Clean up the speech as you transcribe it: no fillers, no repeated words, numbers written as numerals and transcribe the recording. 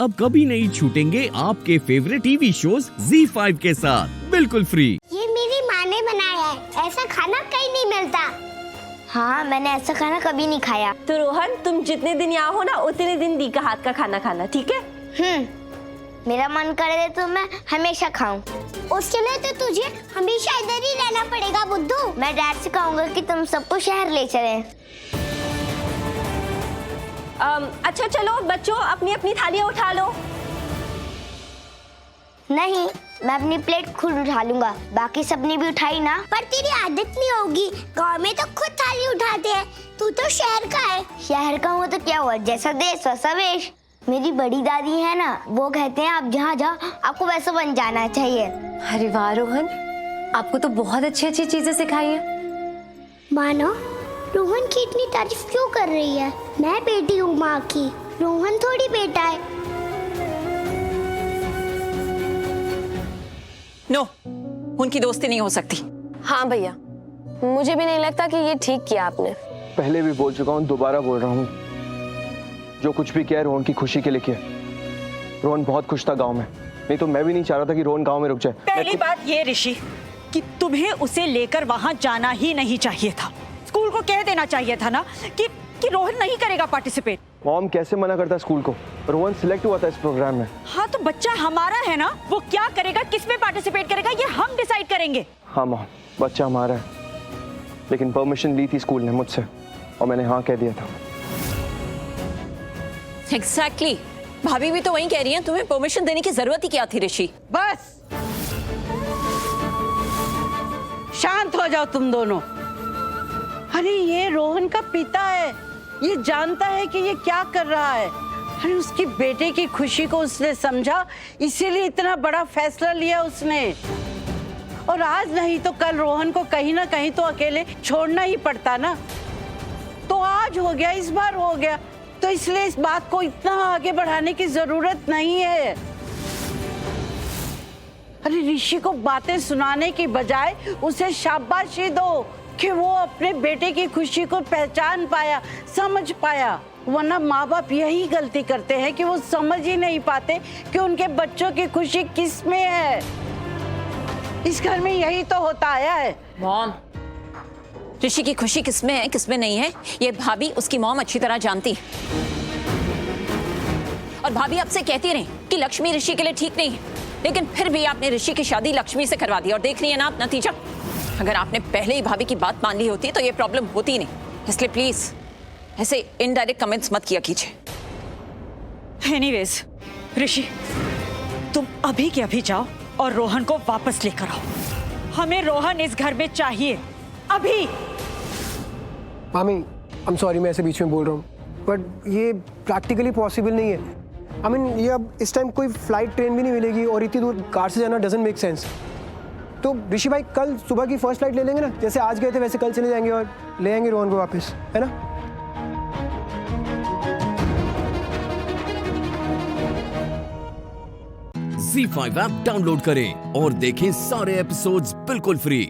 अब कभी नहीं छूटेंगे आपके फेवरेट टीवी शोज ZEE5 के साथ बिल्कुल फ्री। ये मेरी माँ ने बनाया है, ऐसा खाना कहीं नहीं मिलता। हाँ, मैंने ऐसा खाना कभी नहीं खाया। तो रोहन, तुम जितने दिन यहाँ हो ना उतने दिन दी का हाथ का खाना खाना, ठीक है? मेरा मन करे तो मैं हमेशा खाऊं। उसके लिए तो तुझे हमेशा इधर ही रहना पड़ेगा बुद्धू। मैं डैड से कहूँगा कि तुम सबको शहर ले चले। अच्छा चलो बच्चों, अपनी अपनी थालियाँ उठा लो। नहीं, मैं अपनी प्लेट खुद उठा लूंगा। बाकी सबने भी उठाई ना। पर तेरी आदत नहीं होगी, गांव में तो खुद थाली उठाते हैं। तू तो शहर का है। शहर का हुआ तो क्या हुआ, जैसा देश वैसा वेश। मेरी बड़ी दादी है ना, वो कहते हैं आप जहाँ जाओ आपको वैसा बन जाना चाहिए। अरे वाह रोहन, आपको तो बहुत अच्छी अच्छी चीजें सिखाई है। मानो, रोहन की इतनी तारीफ क्यों कर रही है? मैं बेटी हूँ माँ की, रोहन थोड़ी बेटा है। नो, उनकी दोस्ती नहीं हो सकती। हाँ भैया, मुझे भी नहीं लगता कि ये ठीक किया आपने। पहले भी बोल चुका हूँ, दोबारा बोल रहा हूँ, जो कुछ भी किया रोहन की खुशी के लिए किया। रोहन बहुत खुश था गांव में, नहीं तो मैं भी नहीं चाह रहा था कि रोहन गांव में रुक जाए। पहली बात ये ऋषि कि तुम्हें उसे लेकर वहां जाना ही नहीं चाहिए था। स्कूल को कह देना चाहिए था ना कि रोहन नहीं करेगा पार्टिसिपेट। मॉम कैसे मना करता स्कूल को? रोहन सिलेक्ट हुआ था इस प्रोग्राम में। हाँ तो बच्चा हमारा है ना, वो क्या करेगा, किस में पार्टिसिपेट करेगा, ये हम डिसाइड करेंगे। हाँ मॉम, बच्चा हमारा है, लेकिन परमिशन ली थी स्कूल ने मुझसे और मैंने हाँ कह दिया था। एग्जैक्टली, भाभी भी तो वही कह रही है, तुम्हें परमिशन देने की जरूरत ही क्या थी ऋषि? बस शांत हो जाओ तुम दोनों। अरे ये रोहन का पिता है, ये जानता है कि ये क्या कर रहा है। अरे उसकी बेटे की खुशी को उसने समझा, इसीलिए इतना बड़ा फैसला लिया उसने। और आज नहीं तो कल रोहन को कहीं ना कहीं तो अकेले छोड़ना ही पड़ता ना। तो आज हो गया, इस बार हो गया, तो इसलिए इस बात को इतना आगे बढ़ाने की जरूरत नहीं है। अरे ऋषि को बातें सुनाने की बजाय उसे शाबाशी दो कि वो अपने बेटे की खुशी को पहचान पाया, समझ पाया। वरना माँ बाप यही गलती करते हैं कि वो समझ ही नहीं पाते कि उनके बच्चों की खुशी किस में है। इस घर में यही तो होता आया है। मॉम, ऋषि की खुशी किसमें है किसमें नहीं है, ये भाभी उसकी मॉम अच्छी तरह जानती है। और भाभी आपसे कहती रही कि लक्ष्मी ऋषि के लिए ठीक नहीं है, लेकिन फिर भी आपने ऋषि की शादी लक्ष्मी से करवा दी और देख रही है ना आप नतीजा। अगर आपने पहले ही भाभी की बात मान ली होती तो ये प्रॉब्लम होती ही नहीं। इसलिए प्लीज ऐसे इनडायरेक्ट कमेंट्स मत किया कीजिए। एनीवेज ऋषि, तुम अभी के अभी जाओ और रोहन को वापस लेकर आओ। हमें रोहन इस घर में चाहिए अभी। मामी, आई एम सॉरी मैं ऐसे बीच में बोल रहा हूँ, बट ये प्रैक्टिकली पॉसिबल नहीं है। आई मीन ये अब इस टाइम कोई फ्लाइट ट्रेन भी नहीं मिलेगी और इतनी दूर कार से जाना डजंट मेक सेंस। तो ऋषि भाई कल सुबह की फर्स्ट फ्लाइट ले लेंगे ना, जैसे आज गए थे वैसे कल चले जाएंगे और ले आएंगे रोहन को वापस, है ना? ZEE5 ऐप डाउनलोड करें और देखें सारे एपिसोड्स बिल्कुल फ्री।